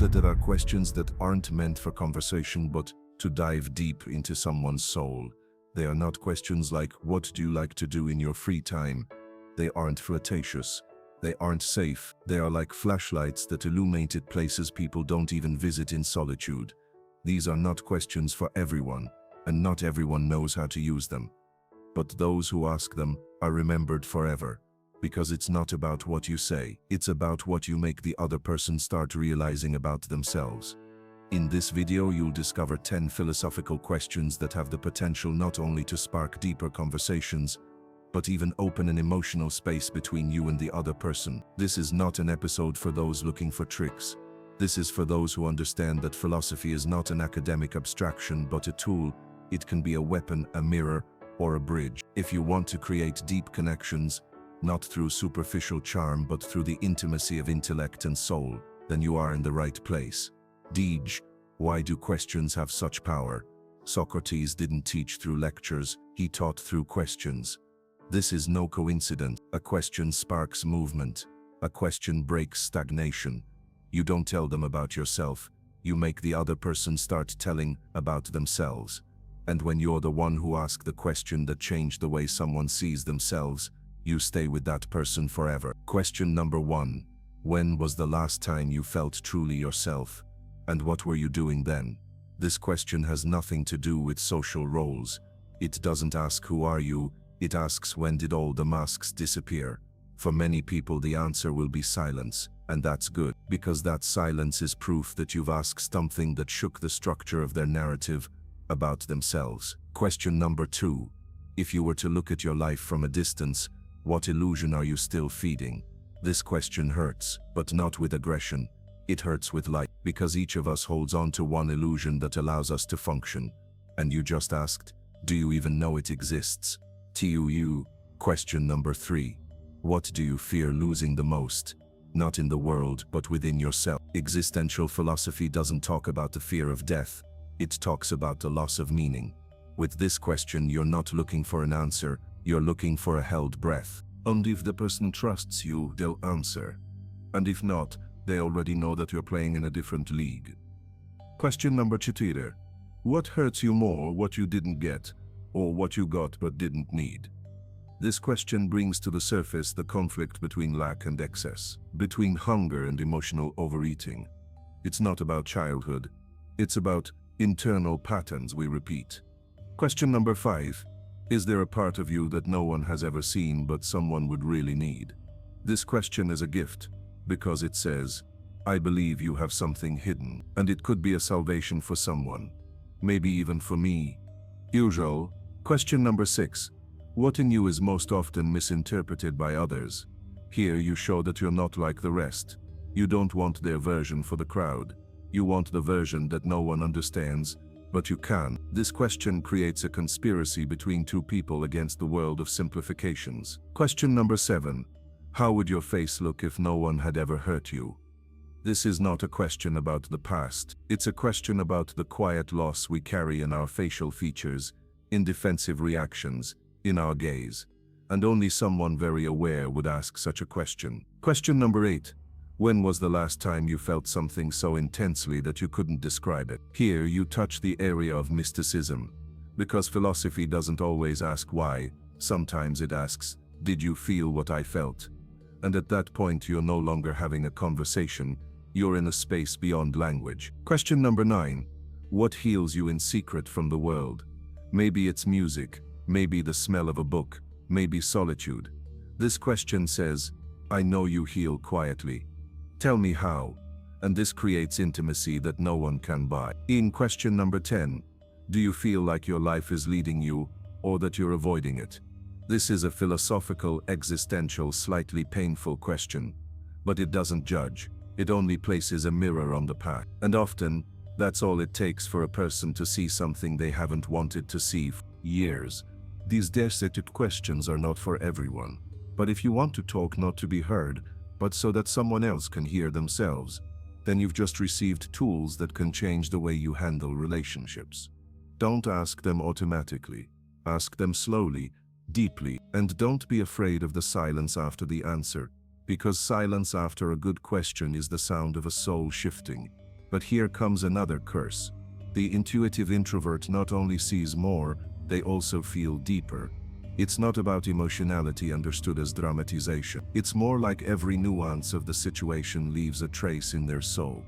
that there are questions that aren't meant for conversation but to dive deep into someone's soul. They are not questions like, what do you like to do in your free time? They aren't flirtatious. They aren't safe. They are like flashlights that illuminate places people don't even visit in solitude. These are not questions for everyone, and not everyone knows how to use them. But those who ask them are remembered forever. Because it's not about what you say, it's about what you make the other person start realizing about themselves. In this video, you'll discover 10 philosophical questions that have the potential not only to spark deeper conversations, but even open an emotional space between you and the other person. This is not an episode for those looking for tricks. This is for those who understand that philosophy is not an academic abstraction but a tool. It can be a weapon, a mirror, or a bridge. If you want to create deep connections, not through superficial charm but through the intimacy of intellect and soul, then you are in the right place. Deej, why do questions have such power? Socrates didn't teach through lectures, he taught through questions. This is no coincidence. A question sparks movement. A question breaks stagnation. You don't tell them about yourself, you make the other person start telling about themselves. And when you're the one who asked the question that changed the way someone sees themselves, you stay with that person forever. Question number 1. When was the last time you felt truly yourself? And what were you doing then? This question has nothing to do with social roles. It doesn't ask who are you, it asks when did all the masks disappear? For many people the answer will be silence, and that's good, because that silence is proof that you've asked something that shook the structure of their narrative about themselves. Question number 2. If you were to look at your life from a distance, what illusion are you still feeding? This question hurts, but not with aggression. It hurts with light, because each of us holds on to one illusion that allows us to function. And you just asked, do you even know it exists? TUU. Question number 3. What do you fear losing the most? Not in the world, but within yourself. Existential philosophy doesn't talk about the fear of death. It talks about the loss of meaning. With this question, you're not looking for an answer, you're looking for a held breath. And if the person trusts you, they'll answer. And if not, they already know that you're playing in a different league. Question number 2. What hurts you more, what you didn't get, or what you got but didn't need? This question brings to the surface the conflict between lack and excess, between hunger and emotional overeating. It's not about childhood, it's about internal patterns we repeat. Question number 5. Is there a part of you that no one has ever seen but someone would really need? This question is a gift, because it says, I believe you have something hidden, and it could be a salvation for someone. Maybe even for me. Usual. Question number 6. What in you is most often misinterpreted by others? Here you show that you're not like the rest. You don't want their version for the crowd. You want the version that no one understands, but you can. This question creates a conspiracy between two people against the world of simplifications. Question number 7. How would your face look if no one had ever hurt you? This is not a question about the past. It's a question about the quiet loss we carry in our facial features, in defensive reactions, in our gaze. And only someone very aware would ask such a question. Question number 8. When was the last time you felt something so intensely that you couldn't describe it? Here you touch the area of mysticism, because philosophy doesn't always ask why, sometimes it asks, did you feel what I felt? And at that point you're no longer having a conversation, you're in a space beyond language. Question number 9. What heals you in secret from the world? Maybe it's music, maybe the smell of a book, maybe solitude. This question says, I know you heal quietly. Tell me how. And this creates intimacy that no one can buy. In question number 10, do you feel like your life is leading you, or that you're avoiding it? This is a philosophical, existential, slightly painful question. But it doesn't judge. It only places a mirror on the path. And often, that's all it takes for a person to see something they haven't wanted to see for years. These dissected questions are not for everyone. But if you want to talk not to be heard, but so that someone else can hear themselves, then you've just received tools that can change the way you handle relationships. Don't ask them automatically. Ask them slowly, deeply, and don't be afraid of the silence after the answer, because silence after a good question is the sound of a soul shifting. But here comes another curse. The intuitive introvert not only sees more, they also feel deeper. It's not about emotionality understood as dramatization. It's more like every nuance of the situation leaves a trace in their soul.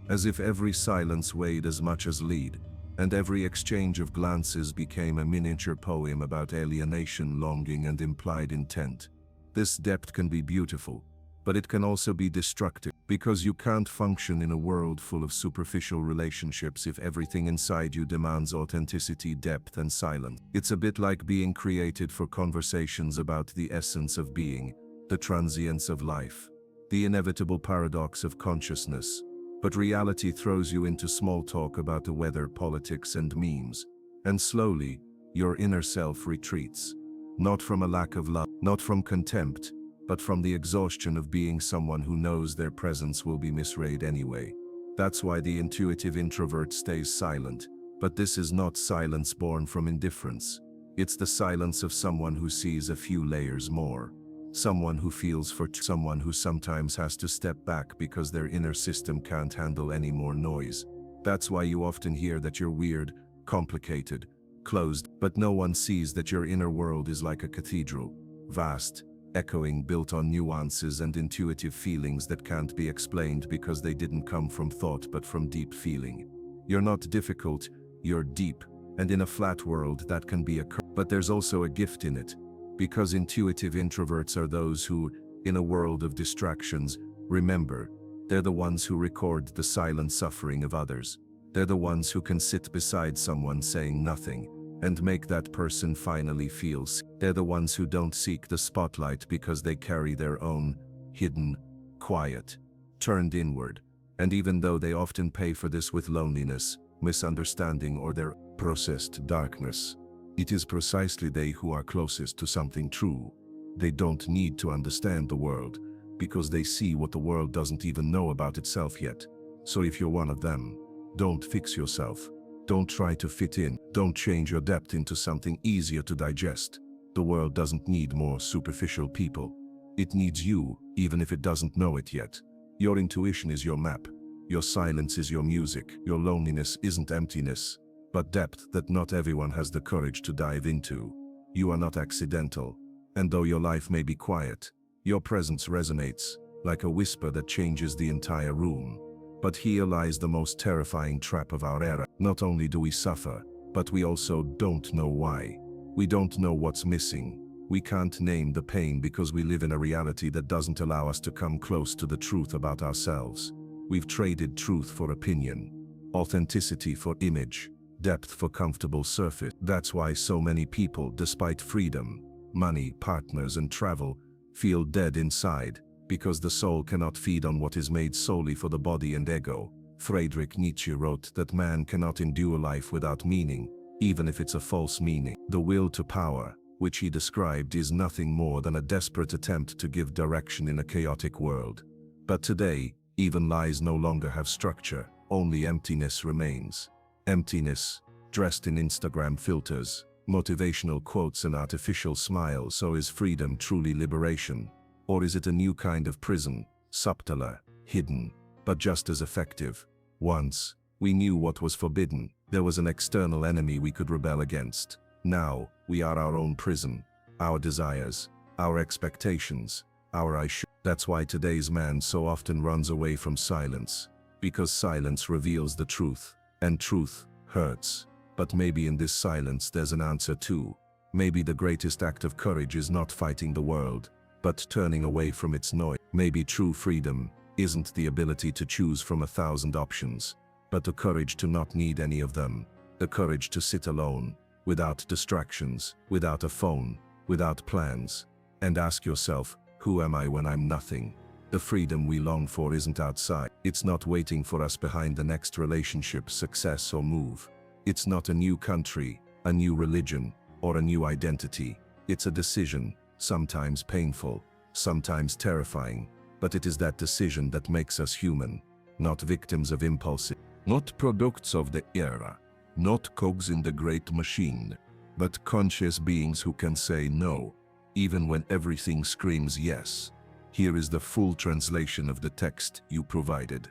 As if every silence weighed as much as lead, and every exchange of glances became a miniature poem about alienation, longing, and implied intent. This depth can be beautiful, but it can also be destructive, because you can't function in a world full of superficial relationships if everything inside you demands authenticity, depth, and silence. It's a bit like being created for conversations about the essence of being, the transience of life, the inevitable paradox of consciousness. But reality throws you into small talk about the weather, politics, and memes. And slowly, your inner self retreats. Not from a lack of love, not from contempt, but from the exhaustion of being someone who knows their presence will be misread anyway. That's why the intuitive introvert stays silent. But this is not silence born from indifference. It's the silence of someone who sees a few layers more. Someone who feels for someone who sometimes has to step back because their inner system can't handle any more noise. That's why you often hear that you're weird, complicated, closed, but no one sees that your inner world is like a cathedral, vast, echoing, built on nuances and intuitive feelings that can't be explained because they didn't come from thought but from deep feeling. You're not difficult, you're deep, and in a flat world that can be a curse. But there's also a gift in it, because intuitive introverts are those who, in a world of distractions, remember. They're the ones who record the silent suffering of others. They're the ones who can sit beside someone saying nothing and make that person finally feel seen. They're the ones who don't seek the spotlight because they carry their own, hidden, quiet, turned inward. And even though they often pay for this with loneliness, misunderstanding, or their processed darkness, it is precisely they who are closest to something true. They don't need to understand the world, because they see what the world doesn't even know about itself yet. So if you're one of them, don't fix yourself. Don't try to fit in. Don't change your depth into something easier to digest. The world doesn't need more superficial people. It needs you, even if it doesn't know it yet. Your intuition is your map. Your silence is your music. Your loneliness isn't emptiness, but depth that not everyone has the courage to dive into. You are not accidental. And though your life may be quiet, your presence resonates, like a whisper that changes the entire room. But here lies the most terrifying trap of our era. Not only do we suffer, but we also don't know why. We don't know what's missing. We can't name the pain because we live in a reality that doesn't allow us to come close to the truth about ourselves. We've traded truth for opinion, authenticity for image, depth for comfortable surface. That's why so many people, despite freedom, money, partners, and travel, feel dead inside, because the soul cannot feed on what is made solely for the body and ego. Friedrich Nietzsche wrote that man cannot endure life without meaning, even if it's a false meaning. The will to power, which he described, is nothing more than a desperate attempt to give direction in a chaotic world. But today, even lies no longer have structure, only emptiness remains. Emptiness, dressed in Instagram filters, motivational quotes, and artificial smiles. So is freedom truly liberation? Or is it a new kind of prison, subtler, hidden, but just as effective? Once, we knew what was forbidden. There was an external enemy we could rebel against. Now, we are our own prison. Our desires, our expectations, our I should. That's why today's man so often runs away from silence. Because silence reveals the truth, and truth hurts. But maybe in this silence there's an answer too. Maybe the greatest act of courage is not fighting the world, but turning away from its noise. Maybe true freedom isn't the ability to choose from 1,000 options, but the courage to not need any of them. The courage to sit alone, without distractions, without a phone, without plans, and ask yourself, who am I when I'm nothing? The freedom we long for isn't outside. It's not waiting for us behind the next relationship, success, or move. It's not a new country, a new religion, or a new identity. It's a decision, sometimes painful, sometimes terrifying, but it is that decision that makes us human, not victims of impulse, not products of the era, not cogs in the great machine, but conscious beings who can say no, even when everything screams yes. Here is the full translation of the text you provided.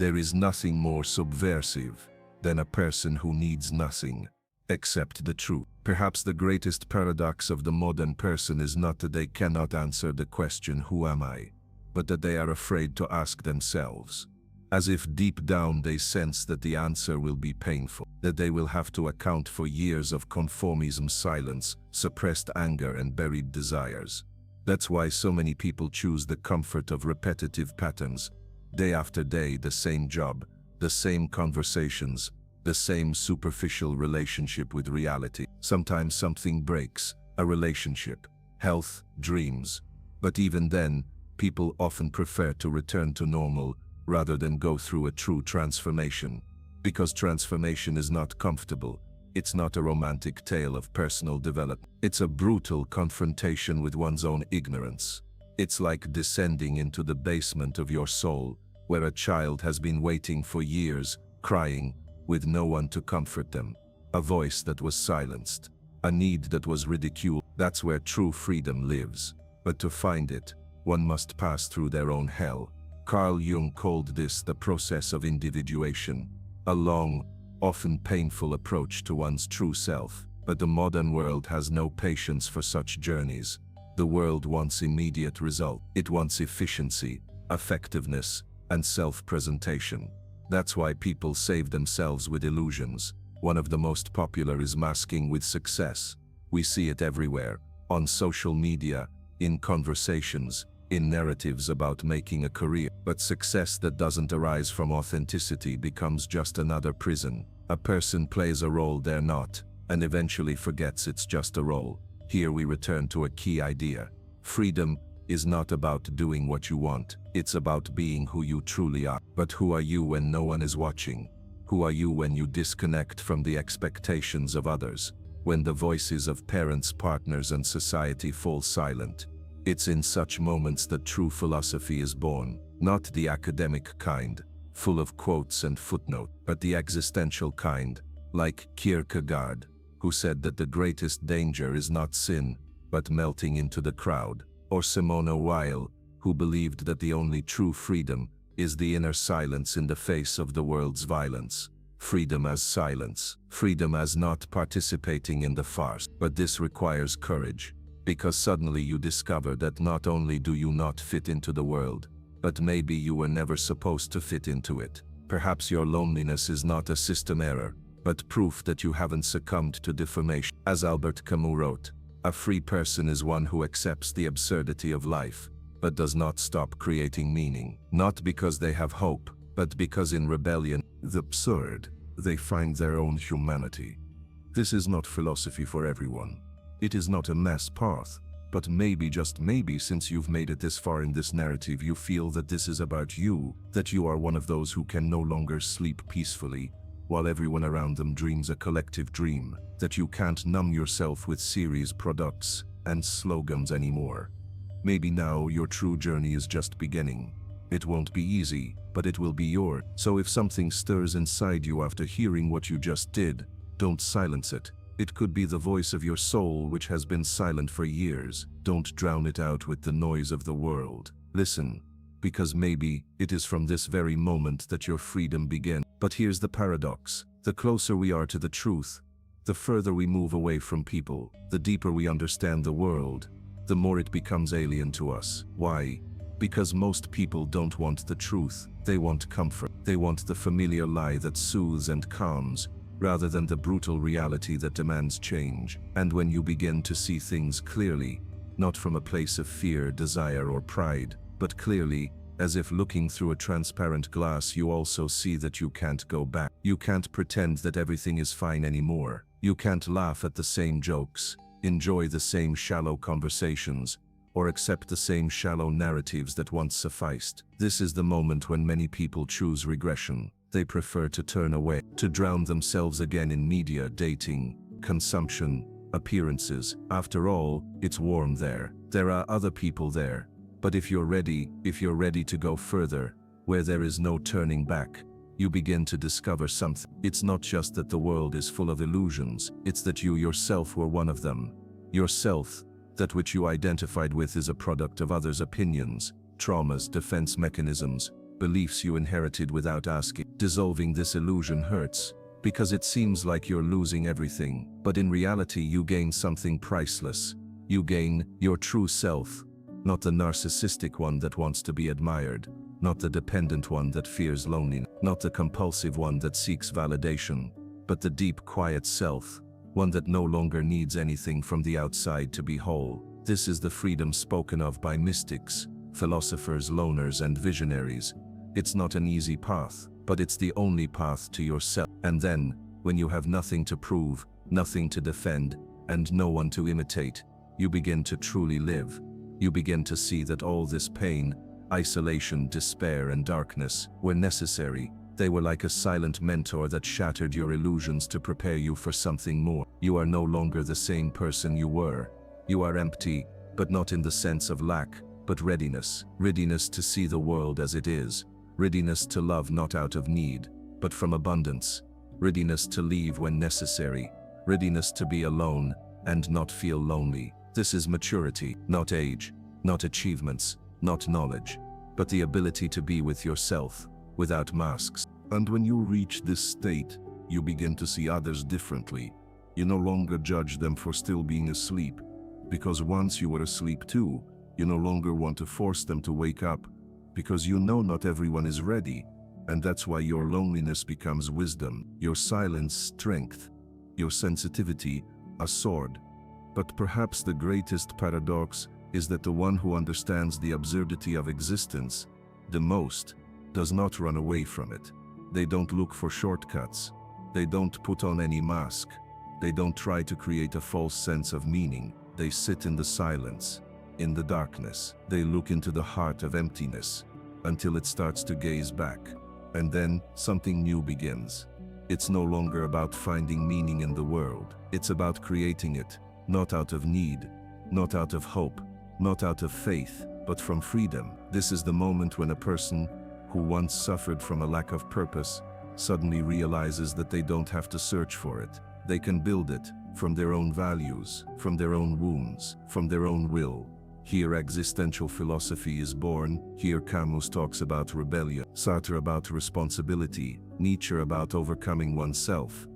There is nothing more subversive than a person who needs nothing except the truth. Perhaps the greatest paradox of the modern person is not that they cannot answer the question, "Who am I?" but that they are afraid to ask themselves, as if deep down they sense that the answer will be painful, that they will have to account for years of conformism, silence, suppressed anger, and buried desires. That's why so many people choose the comfort of repetitive patterns. Day after day, the same job, the same conversations, the same superficial relationship with reality. Sometimes something breaks, a relationship, health, dreams. But even then, people often prefer to return to normal rather than go through a true transformation. Because transformation is not comfortable. It's not a romantic tale of personal development. It's a brutal confrontation with one's own ignorance. It's like descending into the basement of your soul, where a child has been waiting for years, crying, with no one to comfort them. A voice that was silenced. A need that was ridiculed. That's where true freedom lives. But to find it, one must pass through their own hell. Carl Jung called this the process of individuation, a long, often painful approach to one's true self. But the modern world has no patience for such journeys. The world wants immediate result. It wants efficiency, effectiveness, and self-presentation. That's why people save themselves with illusions. One of the most popular is masking with success. We see it everywhere, on social media, in conversations, in narratives about making a career. But success that doesn't arise from authenticity becomes just another prison. A person plays a role they're not, and eventually forgets it's just a role. Here we return to a key idea. Freedom is not about doing what you want, it's about being who you truly are. But who are you when no one is watching? Who are you when you disconnect from the expectations of others? When the voices of parents, partners, and society fall silent? It's in such moments that true philosophy is born, not the academic kind, full of quotes and footnotes, but the existential kind, like Kierkegaard, who said that the greatest danger is not sin, but melting into the crowd, or Simone Weil, who believed that the only true freedom is the inner silence in the face of the world's violence. Freedom as silence, freedom as not participating in the farce. But this requires courage. Because suddenly you discover that not only do you not fit into the world, but maybe you were never supposed to fit into it. Perhaps your loneliness is not a system error, but proof that you haven't succumbed to deformation. As Albert Camus wrote, a free person is one who accepts the absurdity of life, but does not stop creating meaning. Not because they have hope, but because in rebellion, the absurd, they find their own humanity. This is not philosophy for everyone. It is not a mass path, but maybe, just maybe, since you've made it this far in this narrative, you feel that this is about you, that you are one of those who can no longer sleep peacefully, while everyone around them dreams a collective dream, that you can't numb yourself with series, products, and slogans anymore. Maybe now your true journey is just beginning. It won't be easy, but it will be yours. So if something stirs inside you after hearing what you just did, don't silence it. It could be the voice of your soul which has been silent for years. Don't drown it out with the noise of the world. Listen, because maybe it is from this very moment that your freedom begins. But here's the paradox. The closer we are to the truth, the further we move away from people, the deeper we understand the world, the more it becomes alien to us. Why? Because most people don't want the truth. They want comfort. They want the familiar lie that soothes and calms, rather than the brutal reality that demands change. And when you begin to see things clearly, not from a place of fear, desire, or pride, but clearly, as if looking through a transparent glass, you also see that you can't go back. You can't pretend that everything is fine anymore. You can't laugh at the same jokes, enjoy the same shallow conversations, or accept the same shallow narratives that once sufficed. This is the moment when many people choose regression. They prefer to turn away, to drown themselves again in media, dating, consumption, appearances. After all, it's warm there. There are other people there. But if you're ready to go further, where there is no turning back, you begin to discover something. It's not just that the world is full of illusions, it's that you yourself were one of them. Yourself, that which you identified with, is a product of others' opinions, traumas, defense mechanisms, beliefs you inherited without asking. Dissolving this illusion hurts, because it seems like you're losing everything, but in reality you gain something priceless. You gain your true self, not the narcissistic one that wants to be admired, not the dependent one that fears loneliness, not the compulsive one that seeks validation, but the deep, quiet self, one that no longer needs anything from the outside to be whole. This is the freedom spoken of by mystics, philosophers, loners, and visionaries. It's not an easy path, but it's the only path to yourself. And then, when you have nothing to prove, nothing to defend, and no one to imitate, you begin to truly live. You begin to see that all this pain, isolation, despair, and darkness were necessary. They were like a silent mentor that shattered your illusions to prepare you for something more. You are no longer the same person you were. You are empty, but not in the sense of lack, but readiness. Readiness to see the world as it is. Readiness to love not out of need, but from abundance. Readiness to leave when necessary. Readiness to be alone and not feel lonely. This is maturity, not age, not achievements, not knowledge, but the ability to be with yourself, without masks. And when you reach this state, you begin to see others differently. You no longer judge them for still being asleep, because once you were asleep too, you no longer want to force them to wake up, because you know not everyone is ready. And that's why your loneliness becomes wisdom, your silence strength, your sensitivity a sword. But perhaps the greatest paradox is that the one who understands the absurdity of existence the most does not run away from it. They don't look for shortcuts. They don't put on any mask. They don't try to create a false sense of meaning. They sit in the silence, in the darkness. They look into the heart of emptiness until it starts to gaze back. And then something new begins. It's no longer about finding meaning in the world. It's about creating it, not out of need, not out of hope, not out of faith, but from freedom. This is the moment when a person who once suffered from a lack of purpose suddenly realizes that they don't have to search for it. They can build it from their own values, from their own wounds, from their own will. Here existential philosophy is born. Here Camus talks about rebellion, Sartre about responsibility, Nietzsche about overcoming oneself.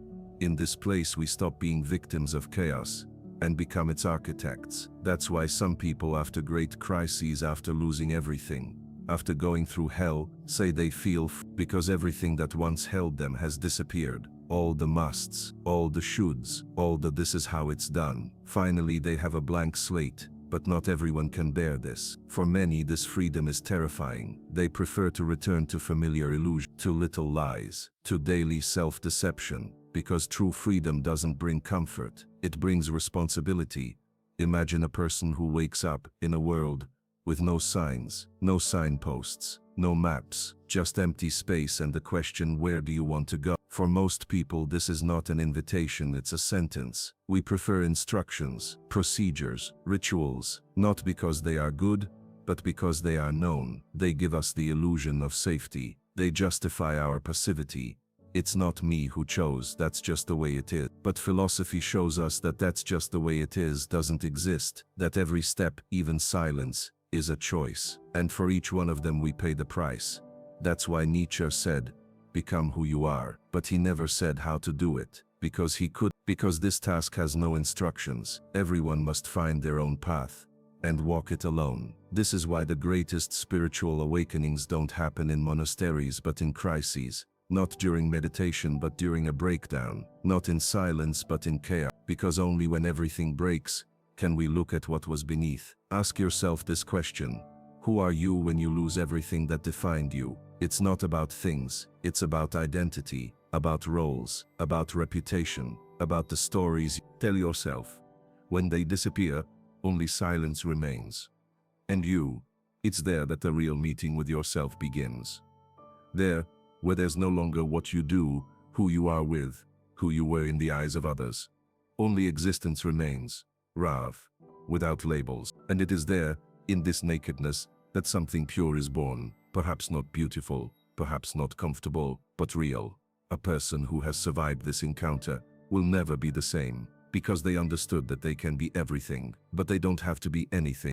In this place we stop being victims of chaos and become its architects. That's why some people after great crises, after losing everything, after going through hell, say they feel because everything that once held them has disappeared. All the musts, all the shoulds, all the this is how it's done. Finally they have a blank slate. But not everyone can bear this. For many this freedom is terrifying. They prefer to return to familiar illusion, to little lies, to daily self-deception, because true freedom doesn't bring comfort, it brings responsibility. Imagine a person who wakes up in a world with no signs, no signposts, no maps, just empty space and the question, where do you want to go? For most people this is not an invitation, it's a sentence. We prefer instructions, procedures, rituals, not because they are good, but because they are known. They give us the illusion of safety. They justify our passivity. It's not me who chose, that's just the way it is. But philosophy shows us that that's just the way it is doesn't exist, that every step, even silence, is a choice. And for each one of them we pay the price. That's why Nietzsche said, become who you are, but he never said how to do it, because he could, because this task has no instructions. Everyone must find their own path and walk it alone. This is why the greatest spiritual awakenings don't happen in monasteries but in crises, not during meditation but during a breakdown, not in silence but in chaos, because only when everything breaks can we look at what was beneath. Ask yourself this question: who are you when you lose everything that defined you? It's not about things, it's about identity, about roles, about reputation, about the stories you tell yourself. When they disappear, only silence remains. And you, it's there that the real meeting with yourself begins. There, where there's no longer what you do, who you are with, who you were in the eyes of others. Only existence remains, Rav, without labels. And it is there, in this nakedness, that something pure is born. Perhaps not beautiful, perhaps not comfortable, but real. A person who has survived this encounter will never be the same, because they understood that they can be everything, but they don't have to be anything.